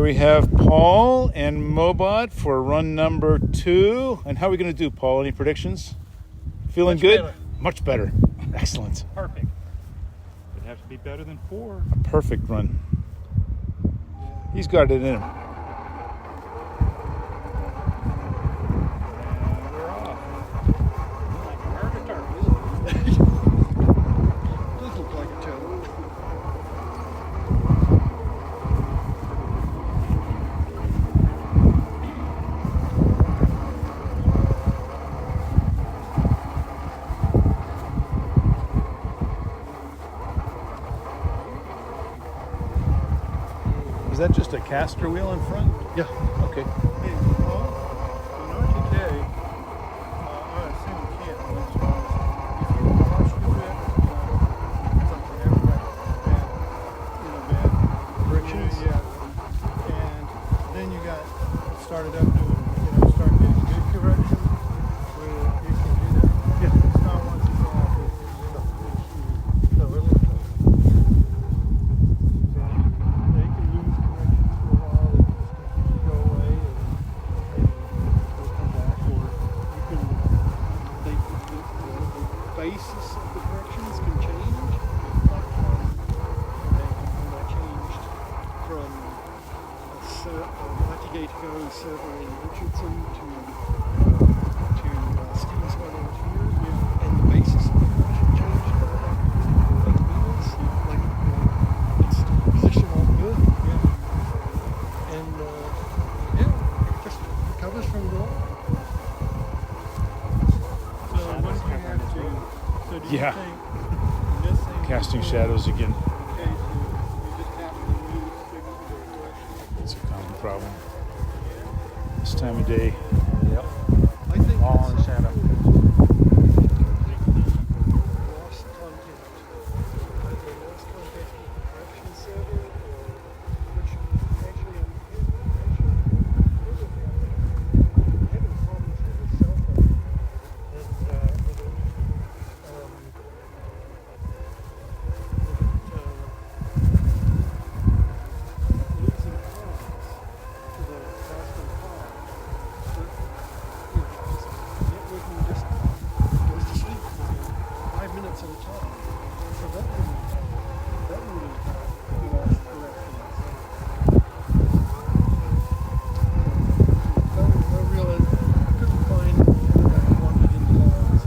Here we have Paul and Mowbot for run number 2. And how are we going to do, Paul? Any predictions? Feeling Much good? better. Much better. Excellent. Perfect. It'd have to be better than 4. A perfect run. He's got it in him. And we're off. Like a herd of turkeys. Does look like a toad. Is that just a caster wheel in front? Yeah. Okay. Hey, Paul, in RTK, I assume you can't unless you if you watch the bit, it's like you have bad directions. Yeah. And then you got started up doing, start getting good corrections where you can do that. Yeah. It's not once you go off, it's so it looks like. They can lose corrections for a while, they just completely go away and they'll come back, or you can, the basis of the corrections can change, like when I changed from RTK to go server in Richardson to Steve's one over here, and the basis of the correction changed like wheels, like its position on good, and it just recovers from it all. So what do you have to? So do you Yeah. think in this thing? Casting shadows again. Okay, so you just have to move signal to the correction. It's a common problem. This time of day. Yep. I think All it's in shadow. completely lost content. Either lost content with the correction server, or which actually I'm having problems with the cell phone and losing calls to the Boston car. Networking just goes to sleep within 5 minutes at a time. So that really lost corrections. No real, I couldn't find what I wanted in logs.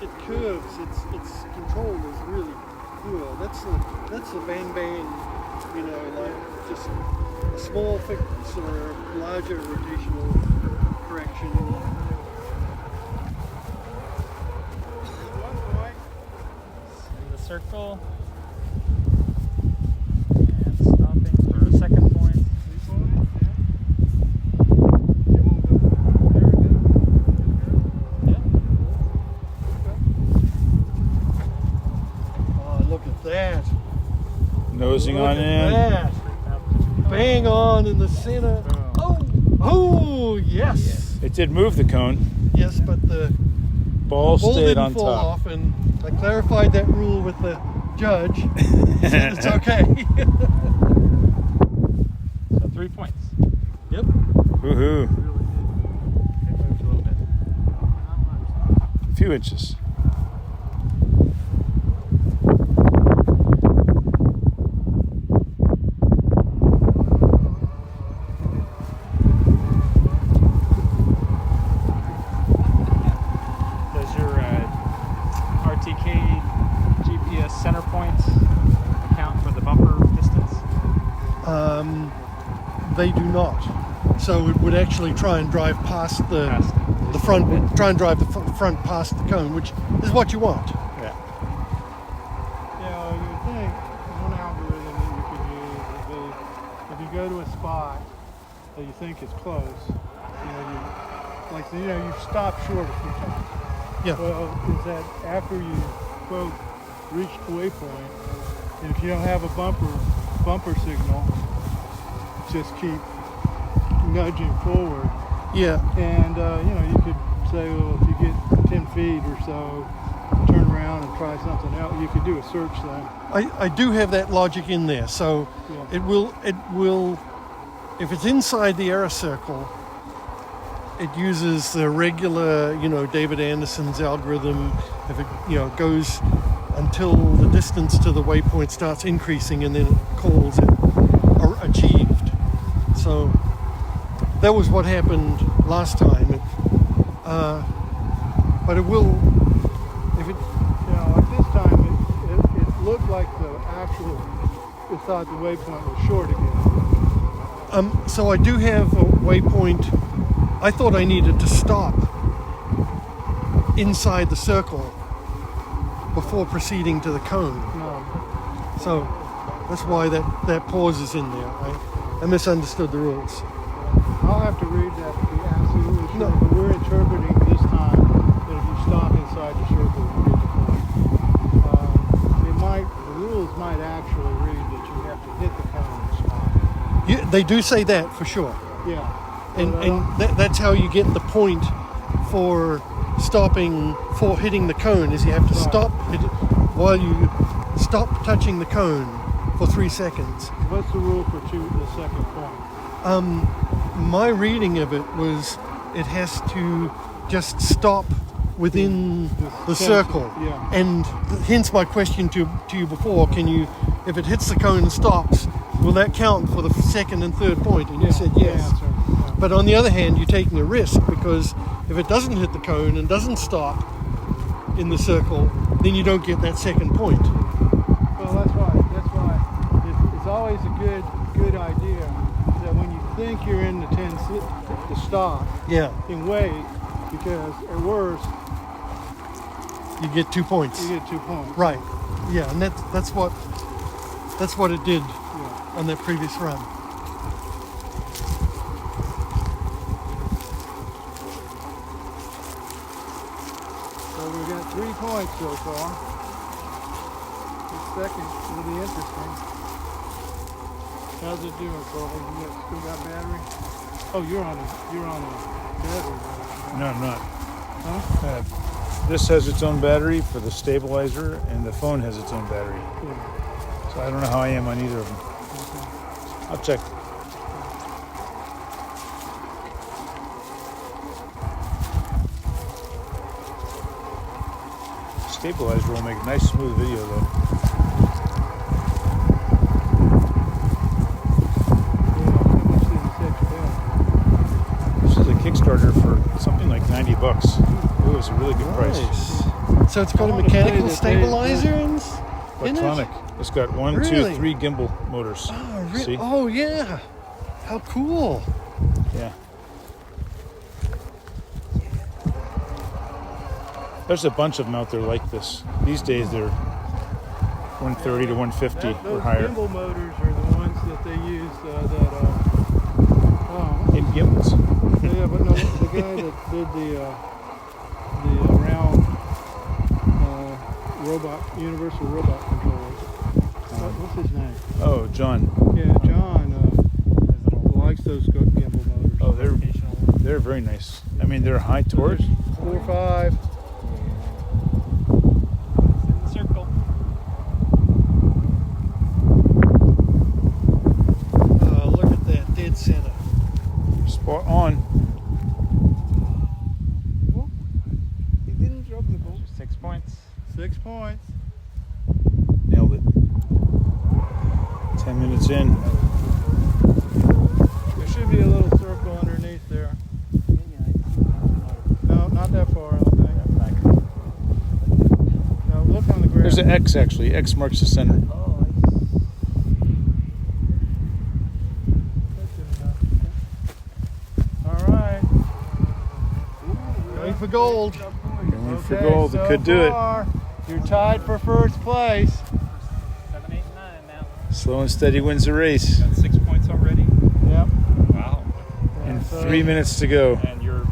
It curves. Its control is really cool. That's the bang bang, like just a small fix or larger rotational correction. In the circle. And stopping for a second point. Look at that. Nosing Look on at in. that. Bang on in the center. Oh, yes. It did move the cone. Yes, but the Ball ball stayed didn't on fall top. off, and I clarified that rule with the judge said it's okay. So 3 points. Yep. Woohoo! It moves a little bit. A few inches. Does your RTK GPS center points account for the bumper distance? They do not. So it would actually try and drive past the front, try and drive the front past the cone, which is what you want. Yeah. Yeah, you would think one algorithm that you could use would be if you go to a spot that you think is close, you've stopped short a few times. Yeah. Well, is that after you quote reach the waypoint, and if you don't have a bumper signal, just keep nudging forward. Yeah. And you could say, well, if you get 10 feet or so, turn around and try something else. You could do a search thing. I do have that logic in there. So yeah. it will if it's inside the error circle, it uses the regular, David Anderson's algorithm. If it, goes until the distance to the waypoint starts increasing, and then it calls it achieved. So that was what happened last time. But it will, if it, like this time, it looked like it thought the waypoint was short again. So I do have a waypoint. I thought I needed to stop inside the circle before proceeding to the cone. No. So that's why that pause is in there. I misunderstood the rules. I'll have to read that to be absolutely sure. No. But we're interpreting this time that if you stop inside the circle, you get the cone. The rules might actually read that you have to hit the cone and stop. They do say that for sure. Yeah. And that's how you get the point for stopping, for hitting the cone, is you have to stop while you stop touching the cone for 3 seconds. What's the rule for the second point? My reading of it was it has to just stop within the circle. Yeah. And hence my question to you before, if it hits the cone and stops, will that count for the second and third point? And you said yes. Yeah. But on the other hand, you're taking a risk, because if it doesn't hit the cone and doesn't stop in the circle, then you don't get that second point. Well, that's why it's always a good idea that when you think you're in the 10 to stop, and wait, because at worst you get 2 points. You get 2 points. Right. Yeah, and that's what it did on that previous run. So we've got 3 points so far. The second will be interesting. How's it doing, Paul? You still got battery? Oh, you're on a battery. No, I'm not. Huh? This has its own battery for the stabilizer, and the phone has its own battery. Yeah. So I don't know how I am on either of them. Okay. I'll check. Stabilizer will make a nice smooth video though. This is a Kickstarter for something like $90. It was a really good price. So it's got a mechanical stabilizer and Electronic. It's got 1, 2, 3 gimbal motors. Oh, really? See? Oh, yeah. How cool. Yeah. There's a bunch of them out there like this. These days they're 130 to 150 or higher. Those gimbal motors are the ones that they use in gimbals. Yeah, but no, the guy that did the round universal robot controllers. What's his name? Oh, John. Yeah, John likes those gimbal motors. Oh, they're very nice. I mean, they're high torque. 4 or 5. In the circle. points. Nailed it. 10 minutes in. There should be a little circle underneath there. No, not that far, I don't think. No, look on the ground. There's an X actually. X marks the center. Oh, that's good enough. All right. Going for gold. Going for gold. So It could do it. far, you're tied for first place. 7, 8, 9 now. Slow and steady wins the race. Got 6 points already. Yep. Wow. And So- 3 minutes to go. And you're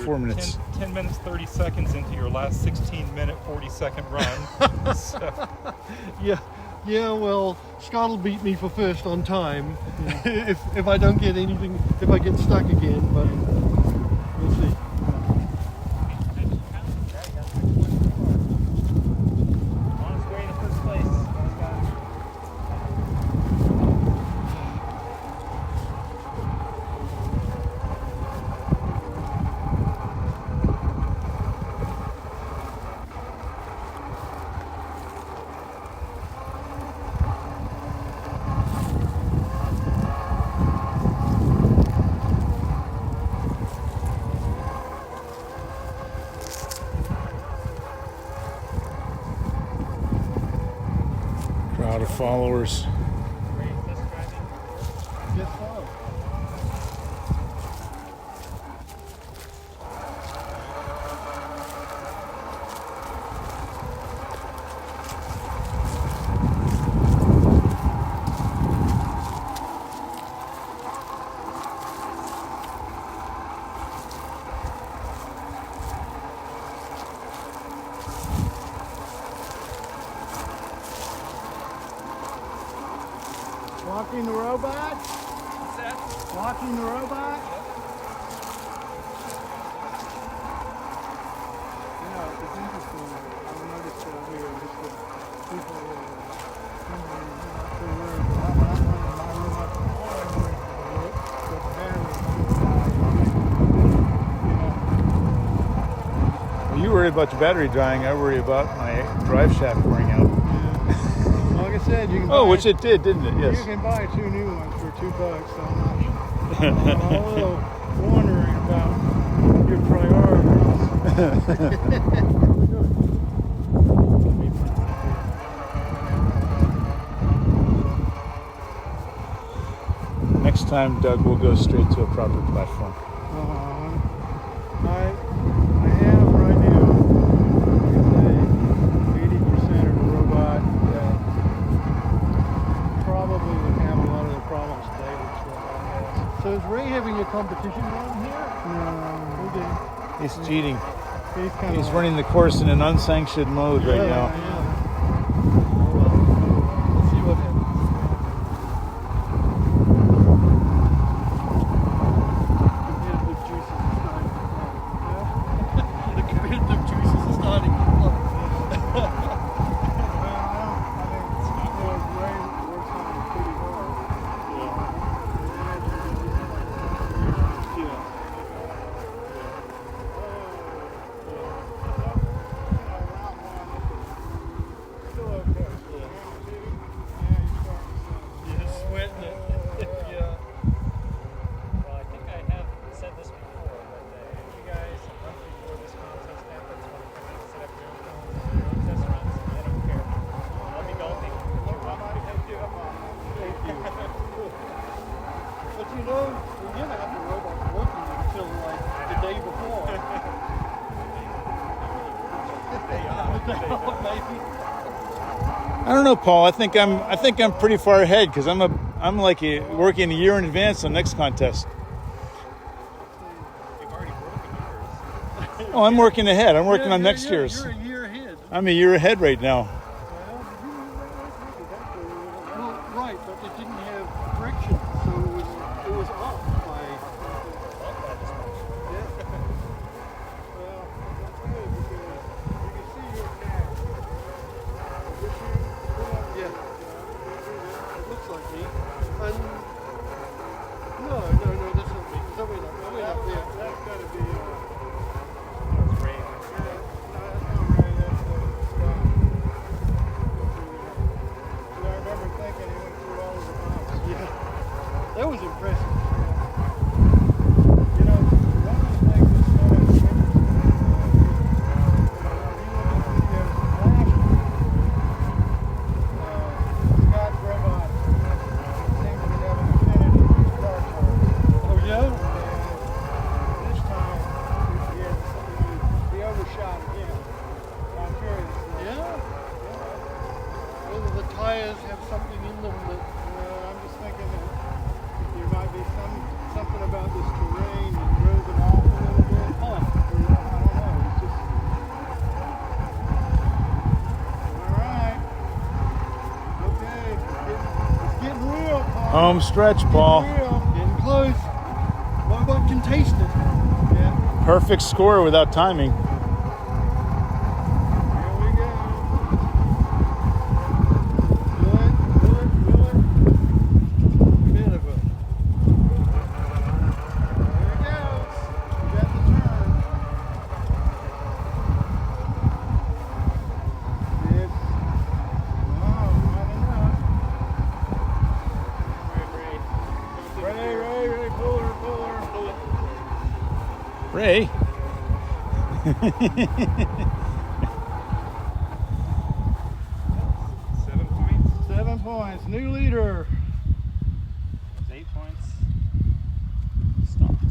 4 minutes. 10 minutes, 30 seconds into your last 16-minute, 40-second run. So, Yeah, well, Scott will beat me for first on time if I don't get anything, if I get stuck again, but we'll see. on his way to first place. Crowd of followers. Yes, so. Walking the robot? What's that? Walking the robot? Yeah, it's interesting. I've noticed here just that people are not so worried about not running my robot but the battery. Well, you worry about your battery dying. I worry about my drive shaft wearing out. Like I said, you can Oh, buy which it did, didn't it? You Yes. can buy 2 new ones for $2, so I'm a little wondering about your priorities. Next time, Doug, we'll go straight to a proper platform. I have right now, like I say, 80% of the robot that probably would have a lot of the problems David's robot has. So is Ray having a competition down here? No. Okay. He's cheating. He's kind He's running the course in an unsanctioned mode right now. Yeah. Let's see what happens. Competitive juices are starting to flow. The competitive juices are starting to flow. Ray works on it pretty hard. Well, I think I have said this before, but if you guys a month before this contest happens want to come out and set up your own phones and your own test runs, I don't care. I'll be golfing. You're welcome to come too. Thank you. But you know, we're gonna have the robots working until like the day before. Maybe. I don't know, Paul. I think I'm pretty far ahead because I'm like working a year in advance on next contest. You've already broken yours. Oh, I'm working ahead. I'm working on next year's. You're a year ahead. I'm a year ahead right now. Well, right, but it didn't have friction, so it was off by. Yeah. Well, that's good because you can see your cat. Yeah. It looks like me. And no, that's not me. That way not there. That's got to be. It's Ray. No, that's not right. That's Scott. tires have something in them that I'm just thinking that there might be something about this terrain that throws them off a little bit. I don't know. It's just all right. Okay, it's getting real, Paul. Home stretch, Paul. Getting close. Mowbot can taste it. Yeah. Perfect score without timing. Here we go. Will it? Bit of a. There it goes. We got the turn. It's. Oh, not enough. Ray, pull her. Ray. 7 points. 7 points. New leader. 8 points. Stopped.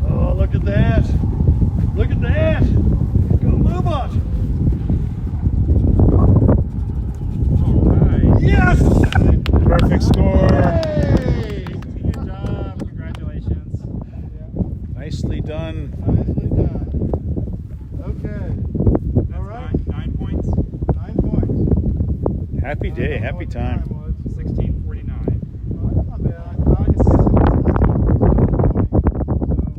Oh, look at that. Look at that. Go Mowbot. All right. Yes. Perfect score. Hey. Good job. Congratulations. Nicely done. Nicely done. Okay. That's All right. 9 points. 9 points. Happy I day, don't know happy what the time.